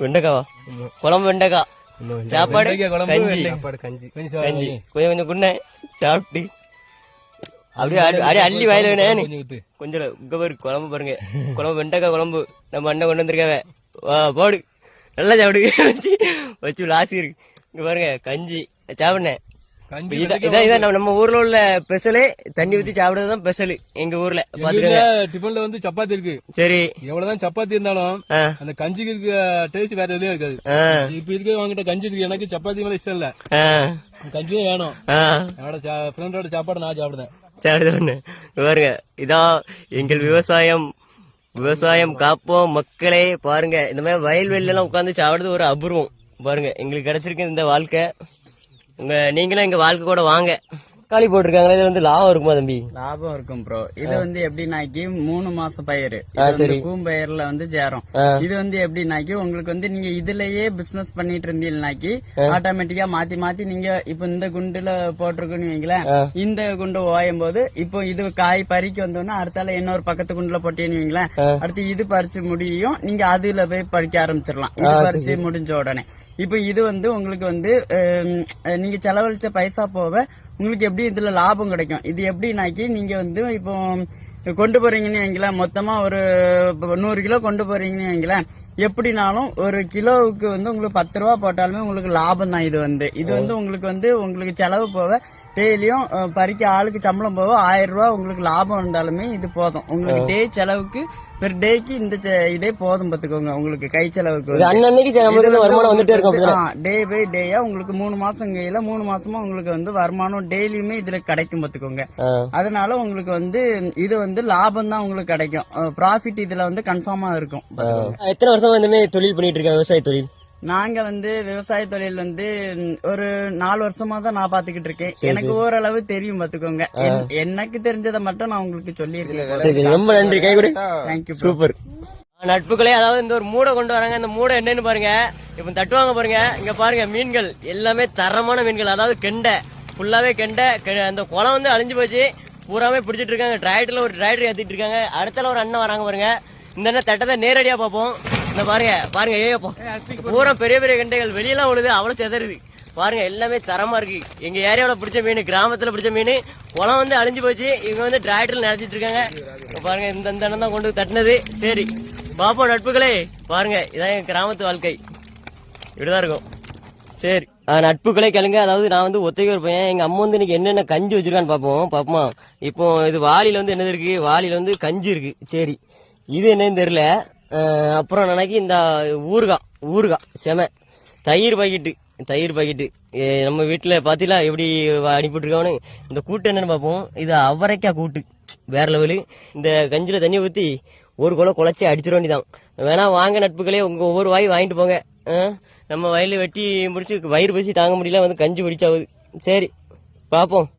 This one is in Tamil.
வெண்டைக்காவா? குழம்பு வெண்டைக்காய் சாப்பாடு, கஞ்சி கஞ்சி கொஞ்சம் கொஞ்சம் குண்ண சாப்பிட்டு அப்படியே அப்படியே அள்ளி வாயில வேணே கொஞ்சம் குழம்பு பாருங்க. குழம்பு வெண்டைக்காய் குழம்பு நம்ம அண்ணன் கொண்டு வந்திருக்காவ. போடு நல்லா சாப்பிடு வச்சு லாசி இருக்கு. இங்க பாருங்க கஞ்சி சாப்பிடுனேன். இதான் நம்ம ஊர்ல உள்ள ஸ்பெஷலே. தண்ணி ஊத்தி சாப்பிடுறதுதான் ஸ்பெஷல் எங்க ஊர்ல. பாத்துக்கங்க. டிஃபன்ல வந்து சப்பாத்தி இருக்கு. சரி, எவ்வளவுதான் சப்பாத்தி இருந்தாலும் அந்த கஞ்சிக்கு இருக்க டேஸ்ட் வேற எதுவும் இருக்காது. இப்ப இருக்க வாங்கிட்ட கஞ்சி இருக்கு. எனக்கு சப்பாத்தி மேல இஷ்டம் இல்ல, கஞ்சியே வேணும். என்னோட ஃப்ரெண்டோட சாப்பாடு நான் சாப்பிடுறேன். பாருங்க இதான் எங்கள் விவசாயம். விவசாயம் காப்போம் மக்களே. பாருங்க இந்த மாதிரி வயல்வெளில எல்லாம் உட்காந்து சாப்பிடுறது ஒரு அபூர்வம். பாருங்க எங்களுக்கு கிடைச்சிருக்கு இந்த வாழ்க்கை. நீங்களும் எங்க வாழ்க்கை கூட வாங்க. தக்காளி போட்டிருக்காங்க. இது வந்து லாபம் இருக்குமா தம்பி? லாபம் இருக்கும் ப்ரோ. இது வந்து எப்படின்னாக்கி 3 மாசம் பயிர் பூம்பயிர்ல வந்து சேரும். இது வந்து எப்படின்னாக்கி உங்களுக்கு வந்து நீங்க இதுலயே பிசினஸ் பண்ணிட்டு இருந்தீங்கன்னாக்கி ஆட்டோமேட்டிக்கா மாத்தி மாத்தி நீங்க இப்ப இந்த குண்டுல போட்டிருக்குன்னு வைங்களேன். இந்த குண்டு ஓயும் போது இப்போ இது காய் பறிக்க வந்தோம்னா அடுத்தால இன்னொரு பக்கத்து குண்டுல போட்டீங்கன்னு வைங்களேன். அடுத்து இது பறிச்சு முடியும், நீங்க அதுல போய் பறிக்க ஆரம்பிச்சிடலாம். இது பறிச்சு முடிஞ்ச உடனே இப்ப இது வந்து உங்களுக்கு வந்து நீங்க செலவழிச்ச பைசா போக உங்களுக்கு எப்படி இதுல லாபம் கிடைக்கும். இது எப்படின்னாக்கி நீங்க வந்து இப்போ கொண்டு போறீங்கன்னு வைங்களேன். மொத்தமா ஒரு 100 கிலோ கொண்டு போறீங்கன்னு வைங்களேன். எப்படினாலும் ஒரு கிலோவுக்கு வந்து உங்களுக்கு 10 ரூபா போட்டாலுமே உங்களுக்கு லாபம் தான். இது வந்து உங்களுக்கு செலவு போக டெய்லியும் பறிக்க ஆளுக்கு சம்பளம் போக 1000 ரூபா உங்களுக்கு லாபம் இருந்தாலுமே இது போதும். உங்களுக்கு டே செலவுக்கு பெர் டேக்கு இந்த இதே போதும் பாத்துக்கோங்க. உங்களுக்கு கை செலவுக்கு வருமானம் வந்துட்டே இருக்கும். டே பை டேயா உங்களுக்கு 3 மாசம் கையில 3 மாசமா உங்களுக்கு வந்து வருமானம் டெய்லியுமே இதுல கிடைக்கும் பாத்துக்கோங்க. அதனால உங்களுக்கு வந்து இது வந்து லாபம் தான் உங்களுக்கு கிடைக்கும். ப்ராஃபிட் இதுல வந்து கன்ஃபார்மா இருக்கும். எத்தனை வருஷமா இந்த மாதிரி தொழில் பண்ணிட்டு இருக்கேன் விவசாய தொழில்? நாங்க வந்து விவசாய தொழில் வந்து ஒரு 4 வருஷமா தான் நான் பாத்துக்கிட்டு இருக்கேன். எனக்கு ஓரளவு தெரியும் பாத்துக்கோங்க. எனக்கு தெரிஞ்சதை மட்டும் நான் உங்களுக்கு சொல்லியிருக்கேன். ரொம்ப நன்றி. கை கொடு. தேங்க்யூ. சூப்பர் நட்புகளே. அதாவது இந்த ஒரு மூடை கொண்டு வராங்க. இந்த மூடை என்னன்னு பாருங்க. இப்ப தட்டுவாங்க பாருங்க. இங்க பாருங்க மீன்கள் எல்லாமே தரமான மீன்கள். அதாவது கெண்டை ஃபுல்லாவே கெண்டை. அந்த குளம் வந்து அழிஞ்சு போச்சு. பூராமே பிடிச்சிட்டு இருக்காங்க. டிராக்டர்ல ஒரு டிராக்டர் ஏத்திட்டு இருக்காங்க. அடுத்தால ஒரு அண்ணன் வராங்க பாருங்க. இந்த அண்ணன் தட்டத்தை நேரடியா பாப்போம். இந்த பாருங்க ஏப்போ பூரா பெரிய பெரிய கண்டைகள் வெளியெல்லாம் விழுது. அவ்வளவு செதறுது பாருங்க. எல்லாமே தரமா இருக்கு. எங்க ஏரியாவில பிடிச்ச மீன், கிராமத்துல பிடிச்ச மீன். குளம் வந்து அழிஞ்சு போச்சு. இவங்க வந்து டிராக்டர்ல நினைச்சிட்டு இருக்காங்க. பாருங்க இந்த அண்ணன் தான் கொண்டு தட்டினது. சரி பாப்போம் நட்புகளே. பாருங்க இதான் எங்க கிராமத்து வாழ்க்கை. இப்படிதான் இருக்கும். சரி நட்புகளே கேளுங்க. அதாவது நான் வந்து ஒத்தைக்கு ஒரு பையன். எங்க அம்மா வந்து இன்னைக்கு என்னென்ன கஞ்சி வச்சிருக்கான்னு பாப்போமா. இப்போ இது வாளியில வந்து என்னது இருக்கு? வாளியில வந்து கஞ்சி இருக்கு. சரி இது என்னன்னு தெரியல. அப்புறம் நினைக்கி இந்த ஊறுகாய் செம. தயிர் பாக்கெட்டு நம்ம வீட்டுல பாத்தீங்களா எப்படி அனுப்பிட்டுருக்கான்னு. இந்த கூட்டு என்னன்னு பாப்போம். இது அவரைக்காய் கூட்டு வேற லெவலு. இந்த கஞ்சில தண்ணி ஊத்தி ஒரு குளம் குழச்சி அடிச்சிட வேண்டிதான். வேணா வாங்க நட்புகளே. உங்க ஒவ்வொரு வாய் வாங்கிட்டு போங்க. நம்ம வயல வெட்டி முடிச்சு வயிறு பசி தாங்க முடியல வந்து கஞ்சி குடிச்சாவது. சரி பாப்போம்.